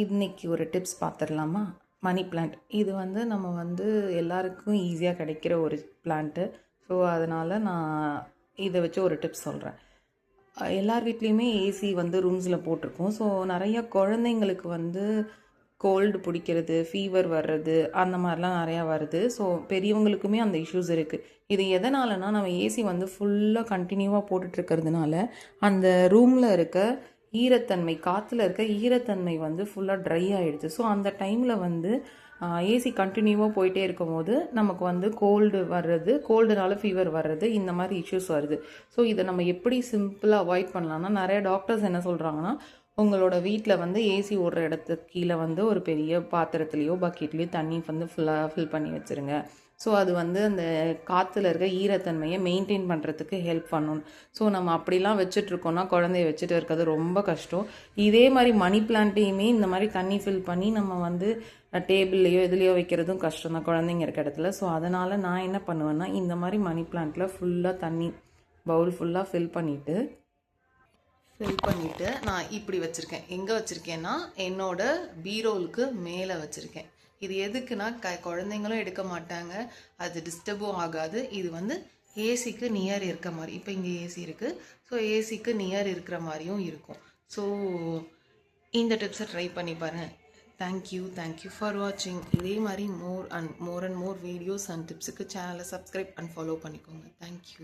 இன்னைக்கு ஒரு டிப்ஸ் பார்த்துடலாமா? மணி பிளான்ட் இது வந்து நம்ம வந்து எல்லாருக்கும் ஈஸியாக கிடைக்கிற ஒரு பிளான்ட்டு. ஸோ அதனால் நான் இதை வச்சு ஒரு டிப்ஸ் சொல்கிறேன். எல்லார் வீட்லேயுமே ஏசி வந்து ரூம்ஸில் போட்டிருக்கோம். ஸோ நிறையா குழந்தைங்களுக்கு வந்து கோல்டு பிடிக்கிறது, ஃபீவர் வர்றது அந்த மாதிரிலாம் நிறையா வருது. ஸோ பெரியவங்களுக்குமே அந்த இஷ்யூஸ் இருக்குது. இது எதனாலனா நம்ம ஏசி வந்து ஃபுல்லாக கண்டினியூவாக போட்டுட்ருக்கிறதுனால அந்த ரூமில் இருக்க ஈரத்தன்மை, காற்றுல இருக்க ஈரத்தன்மை வந்து ஃபுல்லாக ட்ரை ஆகிடுது. ஸோ அந்த டைமில் வந்து ஏசி கண்டினியூவாக போயிட்டே இருக்கும்போது நமக்கு வந்து கோல்டு வர்றது, கோல்டுனால ஃபீவர் வர்றது, இந்த மாதிரி இஷ்யூஸ் வருது. ஸோ இதை நம்ம எப்படி சிம்பிளாக அவாய்ட் பண்ணலாம்னா, நிறைய டாக்டர்ஸ் என்ன சொல்கிறாங்கன்னா, உங்களோட வீட்டில் வந்து ஏசி ஓடுற இடத்துக்கு கீழே வந்து ஒரு பெரிய பாத்திரத்துலேயோ பக்கெட்லேயோ தண்ணி வந்து ஃபுல்லாக ஃபில் பண்ணி வச்சுருங்க. ஸோ அது வந்து அந்த காற்றுல இருக்க ஈரத்தன்மையை மெயின்டைன் பண்ணுறதுக்கு ஹெல்ப் பண்ணணும். ஸோ நம்ம அப்படிலாம் வச்சுட்ருக்கோன்னா குழந்தைய வச்சுட்டு இருக்கிறது ரொம்ப கஷ்டம். இதே மாதிரி மணி பிளான்ட்டையுமே இந்த மாதிரி தண்ணி ஃபில் பண்ணி நம்ம வந்து டேபிள்லையோ எதுலேயோ வைக்கிறதும் கஷ்டம் தான் குழந்தைங்க இருக்க இடத்துல. ஸோ அதனால் நான் என்ன பண்ணுவேன்னா, இந்த மாதிரி மணி பிளான்ட்டில் ஃபுல்லாக தண்ணி பவுல் ஃபுல்லாக ஃபில் பண்ணிவிட்டு நான் இப்படி வச்சுருக்கேன். எங்கே வச்சுருக்கேன்னா என்னோட பீரோலுக்கு மேலே வச்சுருக்கேன். இது எதுக்குன்னா குழந்தைங்களும் எடுக்க மாட்டாங்க, அது டிஸ்டர்பும் ஆகாது. இது வந்து ஏசிக்கு நியர் இருக்க மாதிரி, இப்போ இங்கே ஏசி இருக்குது, ஸோ ஏசிக்கு நியர் இருக்கிற மாதிரியும் இருக்கும். ஸோ இந்த டிப்ஸை ட்ரை பண்ணி பாருங்கள். தேங்க்யூ ஃபார் வாட்சிங். இதே மாதிரி more and more videos and டிப்ஸுக்கு சேனலை சப்ஸ்கிரைப் அண்ட் ஃபாலோ பண்ணிக்கோங்க. தேங்க்யூ.